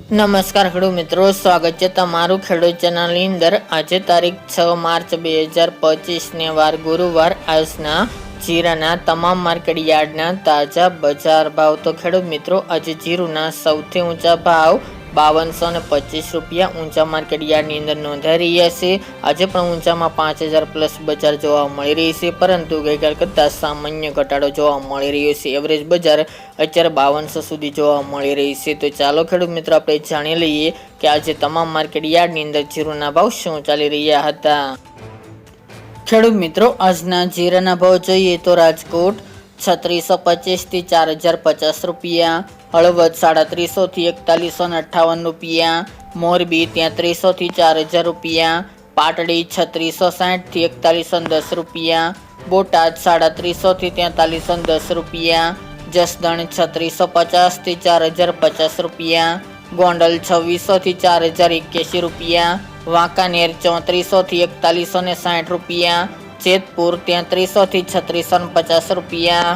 નમસ્કાર ખેડૂત મિત્રો, સ્વાગત છે તમારું ખેડૂત ચેનલની અંદર। આજે તારીખ 6 માર્ચ 2025 ને વાર ગુરુવાર। આજના જીરાના તમામ માર્કેટ યાર્ડના તાજા બજાર ભાવ। તો ખેડૂત મિત્રો, આજે જીરુના સૌથી ઊંચા ભાવ 5225 રૂપિયા ઊંચા માર્કેટ યાર્ડની અંદર નોંધાઈ રહ્યા છે। આજે પણ ઊંચામાં 5000 પ્લસ બજાર જોવા મળી રહી છે, પરંતુ ગઈકાલ કરતાં સામાન્ય ઘટાડો જોવા મળી રહ્યો છે। એવરેજ બજાર અત્યારે 5200 સુધી જોવા મળી રહી છે। તો ચાલો ખેડૂત મિત્રો, આપણે જાણી લઈએ કે આજે તમામ માર્કેટ યાર્ડની અંદર જીરુના ભાવ શું ચાલી રહ્યા હતા। ખેડૂત મિત્રો, આજના જીરાના ભાવ જોઈએ તો રાજકોટ 3625 થી 4050 રૂપિયા, હળવદ 350 થી 4158 રૂપિયા, મોરબી 3300 થી 4000 રૂપિયા, પાટડી 3660 થી 4110 રૂપિયા, બોટાદ 350 થી 4310 રૂપિયા, જસદણ 3650 થી 4050 રૂપિયા, ગોંડલ 2600 થી 4081 રૂપિયા, વાંકાનેર 3400 થી 4160 રૂપિયા, જેતપુર 3300 થી 3650 રૂપિયા,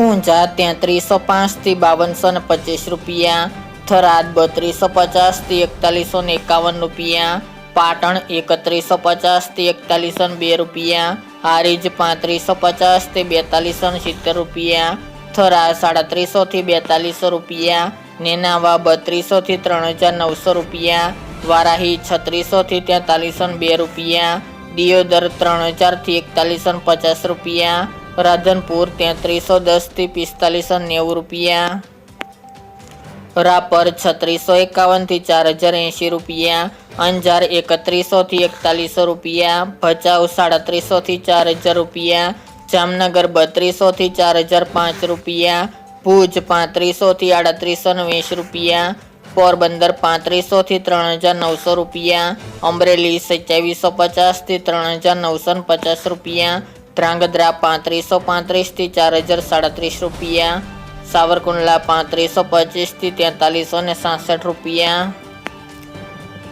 ઊંઝા 3305 થી 5225 રૂપિયા, થરાદ 3250 થી 4151 રૂપિયા, પાટણ 3150 થી 4102 રૂપિયા, હારીજ 3550 થી 4270 રૂપિયા, થરા 350 થી 4200 રૂપિયા, નેનાવા 3200 થી 3900 રૂપિયા, વારાહી 3600 થી 4302 રૂપિયા, દિયોદર 3000 થી 4150 રૂપિયા, રાધનપુર 3310 થી 4590 રૂપિયા, રાપર 3651 થી 4080 રૂપિયા, અંજાર 3100 થી 4100 રૂપિયા, ભચાઉ 350 થી 4000 રૂપિયા, જામનગર 3200 થી 4005 રૂપિયા, ભુજ 3500 થી 3820 રૂપિયા, પોરબંદર 3500 થી 3900 રૂપિયા, અમરેલી 2750 થી 3950 રૂપિયા, ધ્રાંગધ્રા 3535 થી 4037 રૂપિયા, સાવરકુંડલા 3525 થી 4366 રૂપિયા,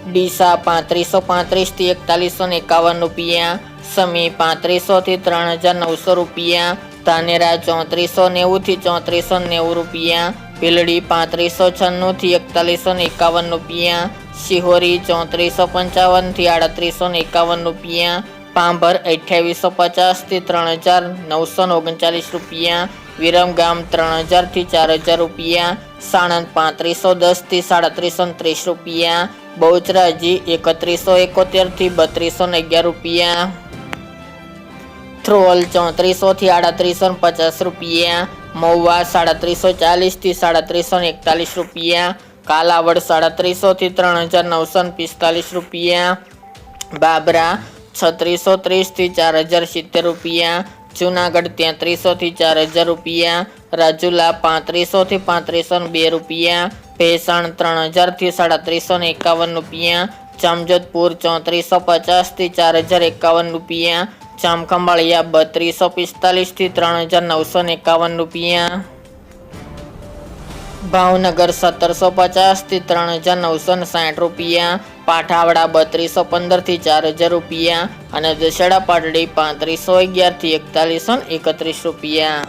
ડીસા 3535 થી 4151 રૂપિયા, સમી 3500 થી 3900 રૂપિયા, ધાનેરા 3490 થી 3490 રૂપિયા, ભીલડી 3596 થી 4151 રૂપિયા, શિહોરી 3455 થી 3851 રૂપિયા, પાંભર 2850 થી 3939 રૂપિયા, વિરમગામ 3000 થી 4000 રૂપિયા, સાણંદ 3510 થી 3730 રૂપિયા, બહુચરાજી 3171 થી 3211 રૂપિયા, થ્રોલ 3400 થી 3850 રૂપિયા, મહુવા 340 થી 3741 રૂપિયા, કાલાવડ 350 થી 3945 રૂપિયા, બાબરા 3630 થી 4070 રૂપિયા, જુનાગઢ 3300 થી 4000 રૂપિયા, રાજુલા 3500 થી 3502 રૂપિયા, ભેસાણ 3000 થી 3751 રૂપિયા, જામજોધપુર 3450 થી 4051 રૂપિયા, જામખંભાળિયા 3245 થી 3951 રૂપિયા, ભાવનગર 1750 થી 3960 રૂપિયા, પાઠાવડા 3215 થી 4000 રૂપિયા અને દશેડા પાટડી 3511 થી 4131 રૂપિયા।